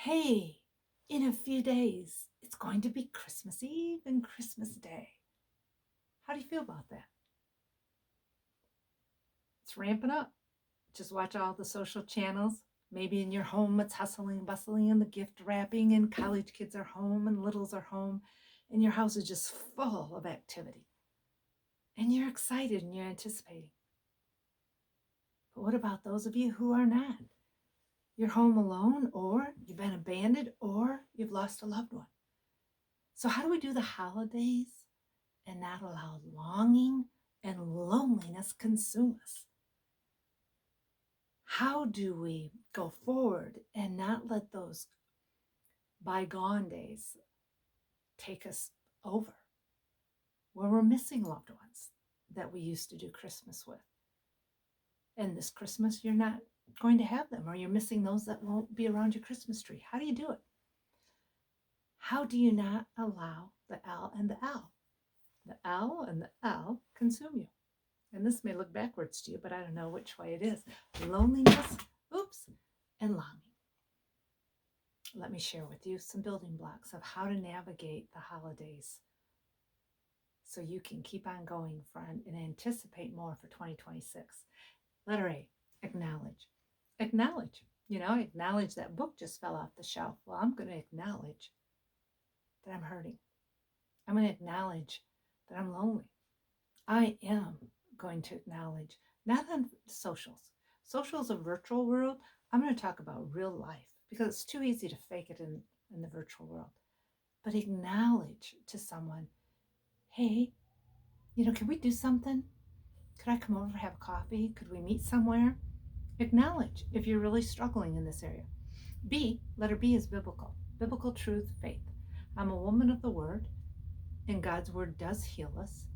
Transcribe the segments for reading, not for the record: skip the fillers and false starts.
Hey, in a few days, it's going to be Christmas Eve and Christmas Day. How do you feel about that? It's ramping up. Just watch all the social channels. Maybe in your home, it's hustling and bustling, and the gift wrapping, and college kids are home, and littles are home, and your house is just full of activity. And you're excited and you're anticipating. But what about those of you who are not? You're home alone, or you've been abandoned, or you've lost a loved one. So, how do we do the holidays and not allow longing and loneliness consume us? How do we go forward and not let those bygone days take us over, where we're missing loved ones that we used to do Christmas with? And this Christmas, you're not going to have them, or you're missing those that won't be around your Christmas tree. How do you do it? How do you not allow the L and the L? The L and the L consume you. And this may look backwards to you, but I don't know which way it is. Loneliness, and longing. Let me share with you some building blocks of how to navigate the holidays so you can keep on going, friend, and anticipate more for 2026. Letter A, acknowledge. Acknowledge. Acknowledge that book just fell off the shelf. Well, I'm going to acknowledge that I'm hurting. I'm going to acknowledge that I'm lonely. I am going to acknowledge, not on socials. Social is a virtual world. I'm going to talk about real life because it's too easy to fake it in the virtual world. But acknowledge to someone, hey, can we do something? Could I come over, have a coffee? Could we meet somewhere? Acknowledge if you're really struggling in this area. B, letter B is biblical. Biblical truth, faith. I'm a woman of the word, and God's word does heal us.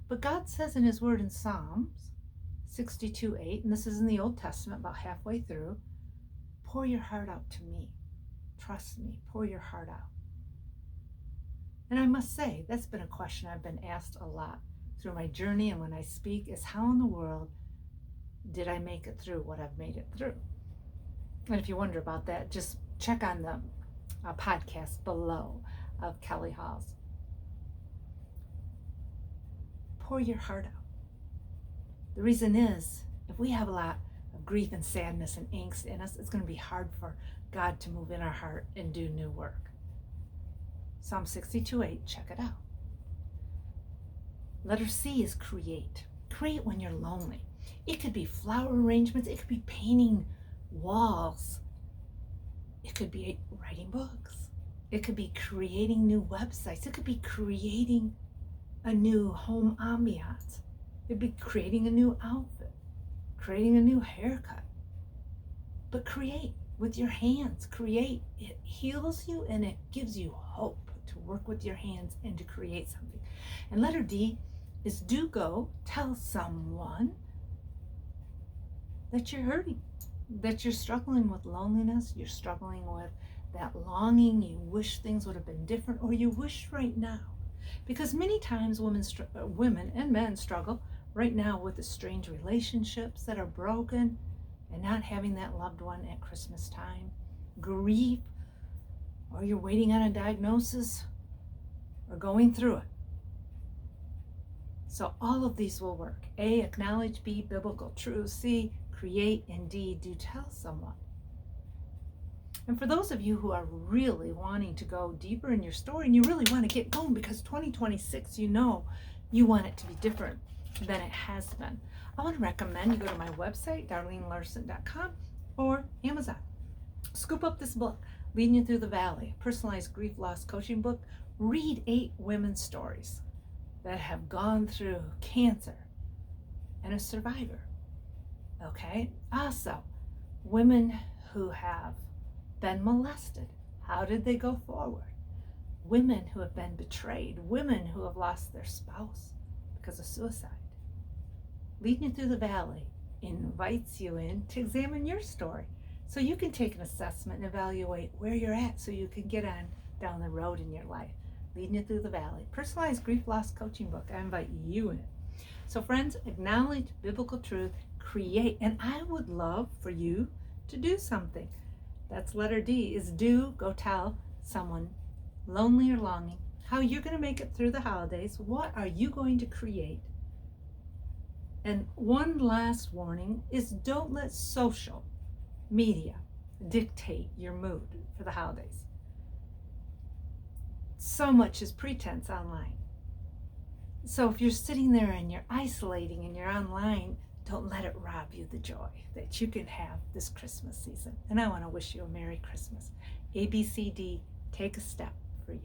But God says in his word in Psalms 62:8, and this is in the Old Testament, about halfway through, pour your heart out to me. Trust me, pour your heart out. And I must say, that's been a question I've been asked a lot through my journey and when I speak, is how in the world did I make it through what I've made it through? And if you wonder about that, just check on the podcast below of Kelly Hall's. Pour your heart out. The reason is, if we have a lot of grief and sadness and angst in us, it's going to be hard for God to move in our heart and do new work. Psalm 62:8, check it out. Letter C is create. Create when you're lonely. It could be flower arrangements. It could be painting walls. It could be writing books. It could be creating new websites. It could be creating a new home ambiance. It'd be creating a new outfit, creating a new haircut. But create with your hands. Create. It heals you and it gives you hope to work with your hands and to create something. And letter D is do go tell someone that you're hurting, that you're struggling with loneliness, you're struggling with that longing, you wish things would have been different, or you wish right now. Because many times women and men struggle right now with estranged relationships that are broken and not having that loved one at Christmas time, grief, or you're waiting on a diagnosis or going through it. So all of these will work. A, acknowledge. B, biblical truth. C, create. And D, do tell someone. And for those of you who are really wanting to go deeper in your story and you really want to get going because 2026, you want it to be different than it has been, I want to recommend you go to my website, darlenelarson.com, or Amazon. Scoop up this book, Leading You Through the Valley, a personalized grief loss coaching book. Read 8 women's stories that have gone through cancer and a survivor. Okay? Also, women who have been molested. How did they go forward? Women who have been betrayed. Women who have lost their spouse because of suicide. Leading You Through the Valley invites you in to examine your story so you can take an assessment and evaluate where you're at so you can get on down the road in your life. Leading You Through the Valley, personalized grief loss coaching book. I invite you in. So friends, acknowledge biblical truth, create, and I would love for you to do something. That's letter D, is do go tell someone lonely or longing how you're going to make it through the holidays. What are you going to create? And one last warning is don't let social media dictate your mood for the holidays. So much is pretense online. So if you're sitting there and you're isolating and you're online, don't let it rob you the joy that you can have this Christmas season. And I want to wish you a Merry Christmas. ABCD, take a step for you.